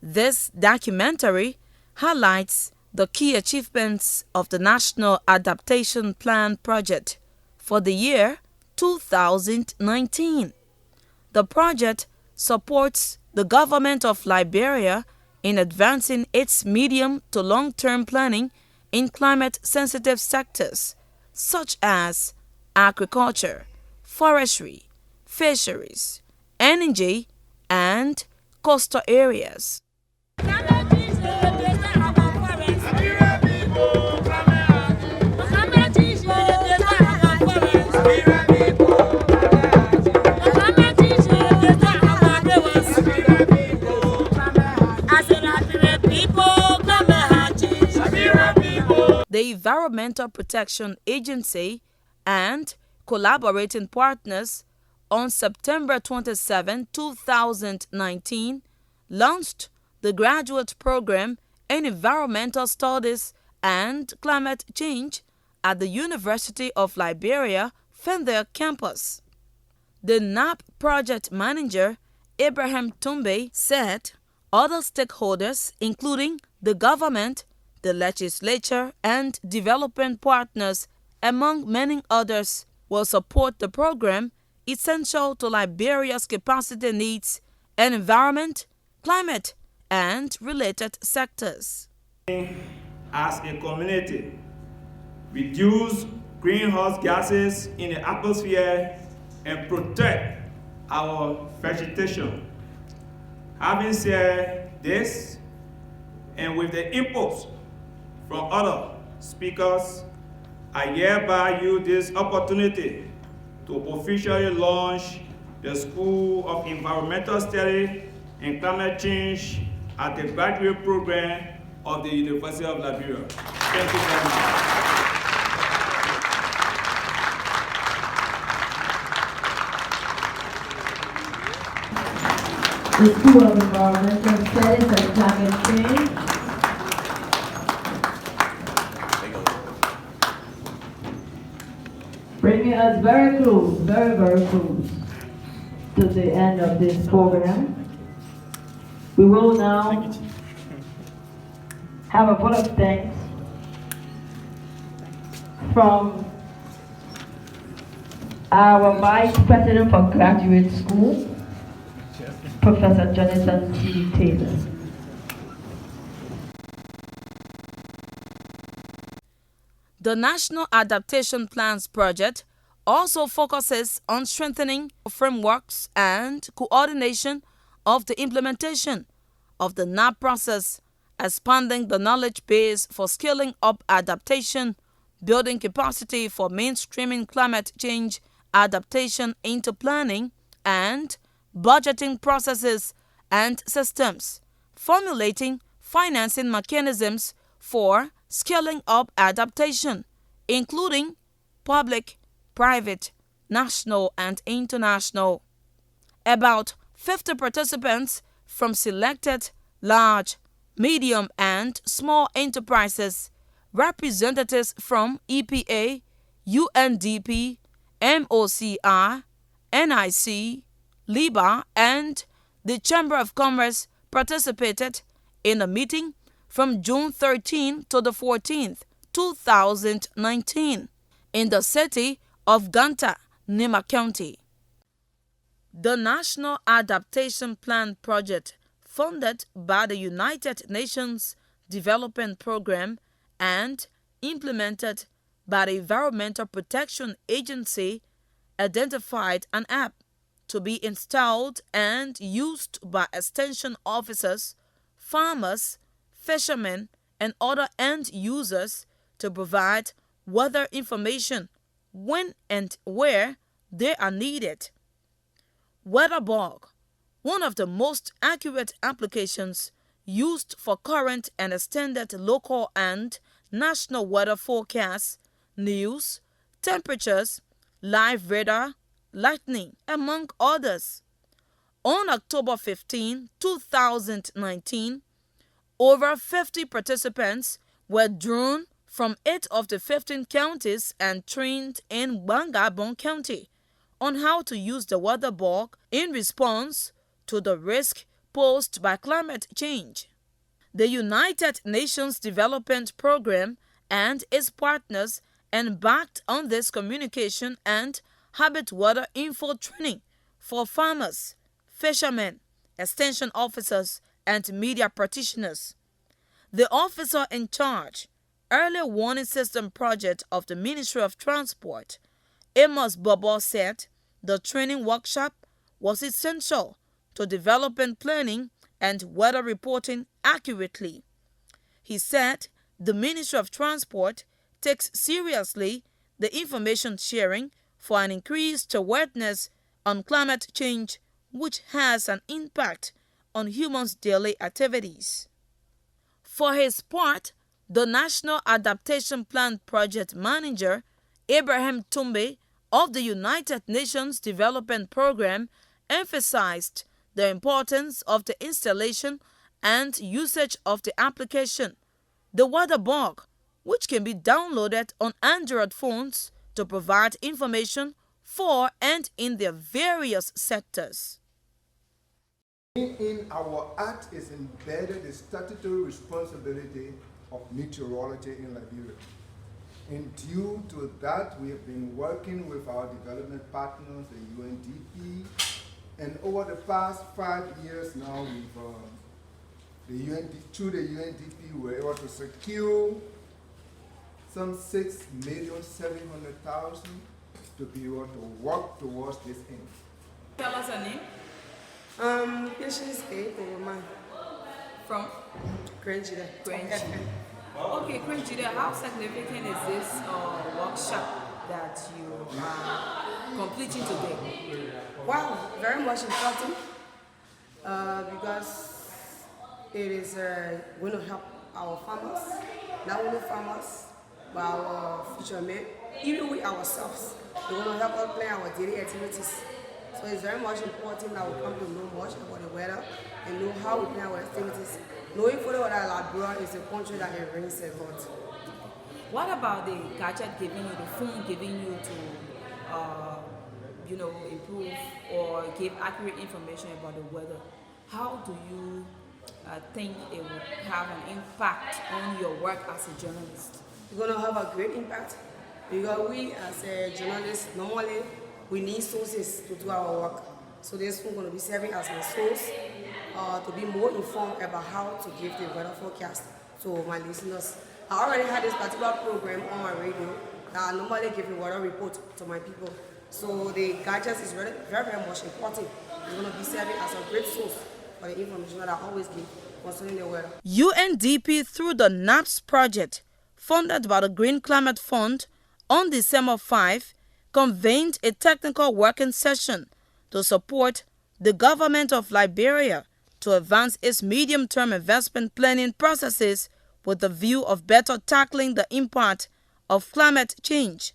This documentary highlights the key achievements of the National Adaptation Plan project for the year 2019. The project supports the government of Liberia in advancing its medium to long-term planning in climate-sensitive sectors such as agriculture, forestry, fisheries, energy, and coastal areas. The Environmental Protection Agency and collaborating partners on September 27, 2019, launched the graduate program in Environmental Studies and Climate Change at the University of Liberia, Fender campus. The NAP project manager, Abraham Tumbe, said other stakeholders, including the government, the legislature, and development partners, among many others, will support the program essential to Liberia's capacity needs in environment, climate, and related sectors. As a community, reduce greenhouse gases in the atmosphere and protect our vegetation. Having said this, and with the inputs from other speakers, I hereby use this opportunity to officially launch the School of Environmental Study and Climate Change at the graduate program of the University of Liberia. Thank you very much. The School of Environmental Studies and Climate Change bringing us very close, very close to the end of this program. We will now have a vote of thanks from our Vice President for Graduate School, Professor Jonathan T. Taylor. The National Adaptation Plans project also focuses on strengthening frameworks and coordination of the implementation of the NAP process, expanding the knowledge base for scaling up adaptation, building capacity for mainstreaming climate change adaptation into planning, and budgeting processes and systems, formulating financing mechanisms for scaling up adaptation, including public, private, national, and international. About 50 participants from selected large, medium, and small enterprises, representatives from EPA, UNDP, MOCR, NIC, LIBA, and the Chamber of Commerce participated in a meeting from June 13 to the 14th, 2019, in the city of Ganta, Nima County. The National Adaptation Plan project, funded by the United Nations Development Program and implemented by the Environmental Protection Agency, identified an app to be installed and used by extension officers, farmers, fishermen, and other end users to provide weather information when and where they are needed. WeatherBug, one of the most accurate applications used for current and extended local and national weather forecasts, news, temperatures, live radar, lightning, among others. On October 15, 2019, over 50 participants were drawn from 8 of the 15 counties and trained in Bangabon County on how to use the WeatherBug in response to the risk posed by climate change. The United Nations Development Programme and its partners embarked on this communication and habit weather info training for farmers, fishermen, extension officers, and media practitioners. The officer in charge, Early Warning System Project of the Ministry of Transport, Amos Bobo, said the training workshop was essential to developing planning and weather reporting accurately. He said the Ministry of Transport takes seriously the information sharing for an increased awareness on climate change, which has an impact on humans' daily activities. For his part, the National Adaptation Plan Project Manager, Abraham Tumbe of the United Nations Development Programme, emphasized the importance of the installation and usage of the application, the Weather Bug, which can be downloaded on Android phones to provide information for and in their various sectors. In our act is embedded the statutory responsibility of meteorology in Liberia. And due to that, we have been working with our development partners, the UNDP, and over the past 5 years now, through the UNDP, we were able to secure some 6,700,000 to be able to work towards this end. Tell us a name. Patience A. Woman. From? Granjida. Okay, Granjida, how significant is this workshop that you are completing today? Wow, very much important because it is going to help our farmers, not only farmers, but our future men, even we ourselves. They're going to help us plan our daily activities. So it's very much important that we come to know much about the weather and know how we plan our activities. Knowing fully that Liberia is a country that it rains a lot. What about the gadget giving you, the phone giving you to, improve or give accurate information about the weather? How do you think it will have an impact on your work as a journalist? It's going to have a great impact because we as a journalist normally we need sources to do our work. So this phone going to be serving as a source to be more informed about how to give the weather forecast to my listeners. I already had this particular program on my radio that I normally give a weather report to my people. So the gadgets is very, very, very much important. It's going to be serving as a great source for the information that I always give concerning the weather. UNDP, through the NAPS project, funded by the Green Climate Fund, on December 5, convened a technical working session to support the government of Liberia to advance its medium-term investment planning processes with the view of better tackling the impact of climate change.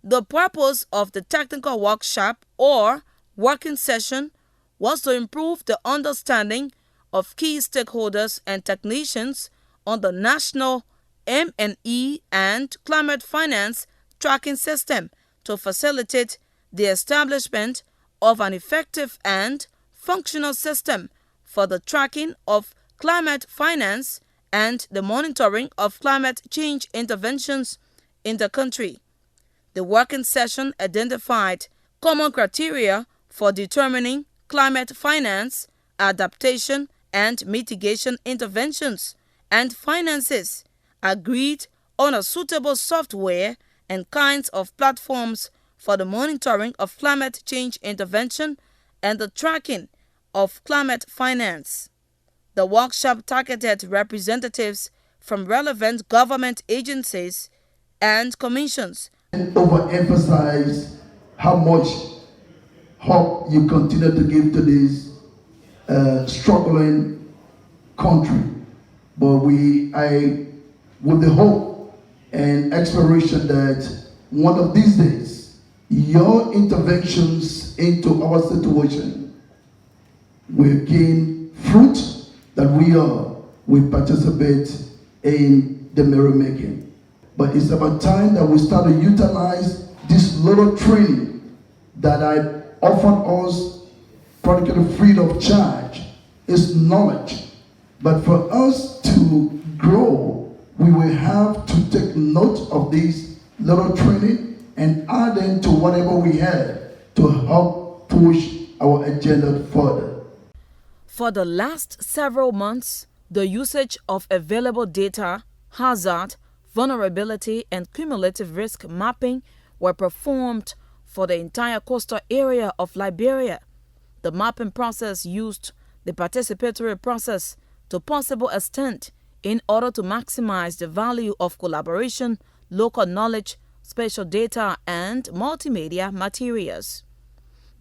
The purpose of the technical workshop or working session was to improve the understanding of key stakeholders and technicians on the national M&E and climate finance tracking system to facilitate the establishment of an effective and functional system for the tracking of climate finance and the monitoring of climate change interventions in the country. The working session identified common criteria for determining climate finance, adaptation, and mitigation interventions and finances, agreed on a suitable software and kinds of platforms for the monitoring of climate change intervention and the tracking of climate finance. The workshop targeted representatives from relevant government agencies and commissions. Overemphasize how much hope you continue to give to this struggling country. But with the hope and exploration that one of these days, your interventions into our situation will gain fruit that we participate in the merrymaking. But it's about time that we start to utilize this little training that I offered us, particularly free of charge, is knowledge. But for us to grow, we will have to take note of these little training and add them to whatever we have to help push our agenda further. For the last several months, the usage of available data, hazard, vulnerability, and cumulative risk mapping were performed for the entire coastal area of Liberia. The mapping process used the participatory process to possible extent in order to maximize the value of collaboration, local knowledge, spatial data, and multimedia materials.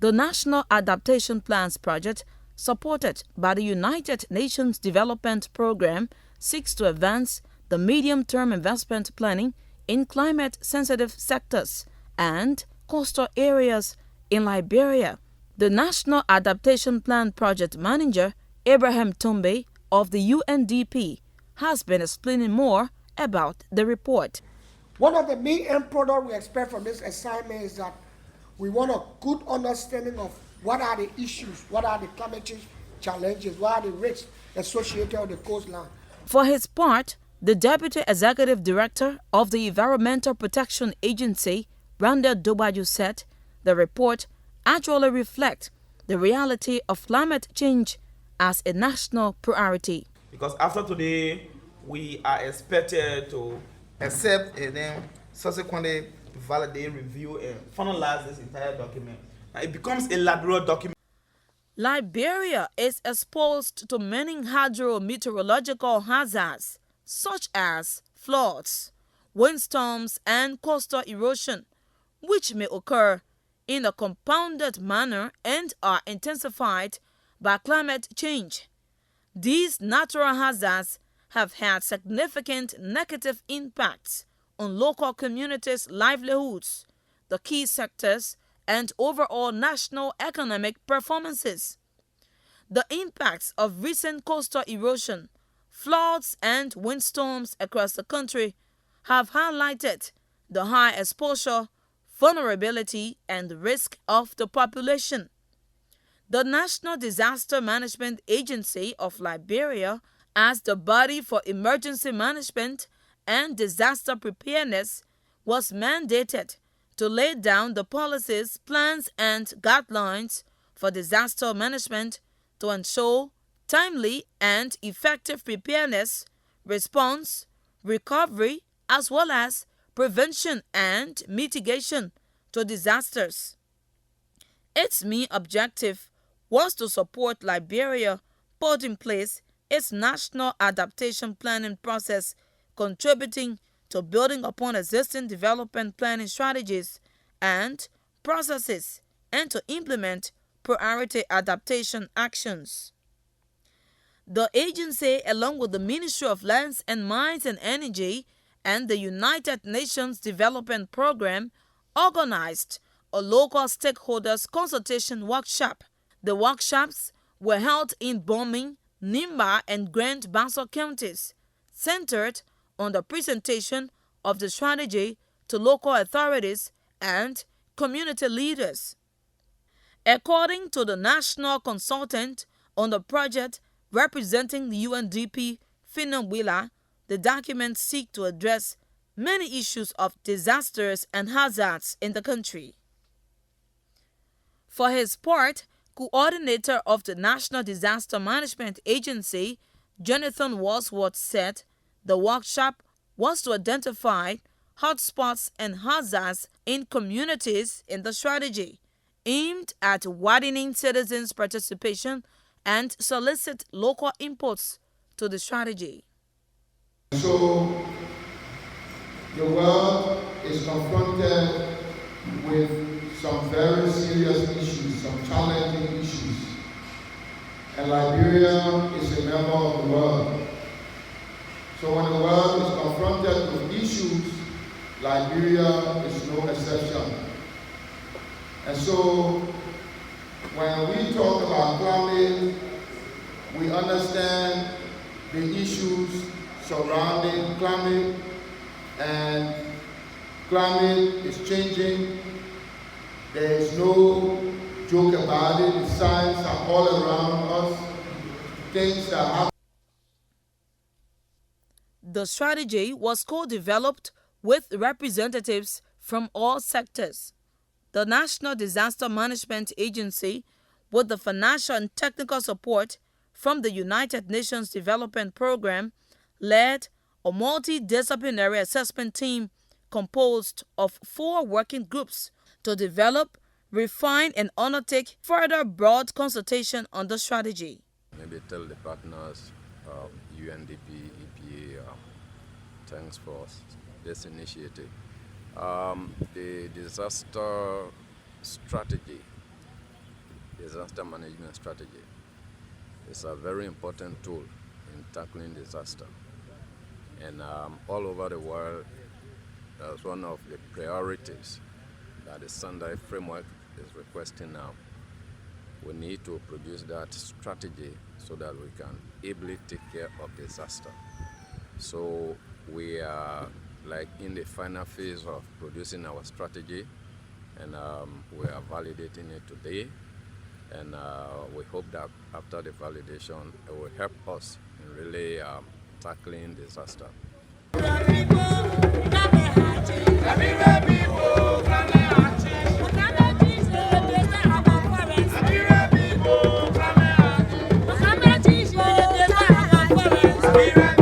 The National Adaptation Plans project, supported by the United Nations Development Programme, seeks to advance the medium-term investment planning in climate-sensitive sectors and coastal areas in Liberia. The National Adaptation Plan project manager, Abraham Tombe of the UNDP, has been explaining more about the report. One of the main end products we expect from this assignment is that we want a good understanding of what are the issues, what are the climate change challenges, what are the risks associated with the coastline. For his part, the Deputy Executive Director of the Environmental Protection Agency, Randall Dobaju, said the report actually reflects the reality of climate change as a national priority. Because after today, we are expected to accept and then subsequently validate, review, and finalize this entire document. Now, it becomes a laborious document. Liberia is exposed to many hydrometeorological hazards, such as floods, windstorms, and coastal erosion, which may occur in a compounded manner and are intensified by climate change. These natural hazards have had significant negative impacts on local communities' livelihoods, the key sectors, and overall national economic performances. The impacts of recent coastal erosion, floods, and windstorms across the country have highlighted the high exposure, vulnerability, and risk of the population. The National Disaster Management Agency of Liberia, as the body for emergency management and disaster preparedness, was mandated to lay down the policies, plans, and guidelines for disaster management to ensure timely and effective preparedness, response, recovery, as well as prevention and mitigation to disasters. Its main objective was to support Liberia put in place its national adaptation planning process, contributing to building upon existing development planning strategies and processes and to implement priority adaptation actions. The agency, along with the Ministry of Lands and Mines and Energy and the United Nations Development Programme, organized a local stakeholders consultation workshop. The workshops were held in Bombing, Nimba, and Grand Bassa counties, centered on the presentation of the strategy to local authorities and community leaders. According to the national consultant on the project representing the UNDP, Finan Wheeler, the documents seek to address many issues of disasters and hazards in the country. For his part, coordinator of the National Disaster Management Agency, Jonathan Wadsworth, said the workshop was to identify hotspots and hazards in communities in the strategy, aimed at widening citizens' participation and solicit local inputs to the strategy. So, the world is confronted with some very serious issues, some challenging issues. And Liberia is a member of the world. So when the world is confronted with issues, Liberia is no exception. And so when we talk about climate, we understand the issues surrounding climate, and climate is changing. There is no joke about it. The signs are all around us. things that happen. The strategy was co-developed with representatives from all sectors. The National Disaster Management Agency, with the financial and technical support from the United Nations Development Programme, led a multidisciplinary assessment team composed of 4 working groups to develop, refine, and undertake further broad consultation on the strategy. Maybe tell the partners, UNDP, EPA, thanks for this initiative. The disaster strategy, disaster management strategy, is a very important tool in tackling disaster. And all over the world, that's one of the priorities that the Sendai framework is requesting now. We need to produce that strategy so that we can ably take care of disaster. So we are like in the final phase of producing our strategy, and we are validating it today. And we hope that after the validation, it will help us in really tackling disaster. Liberia.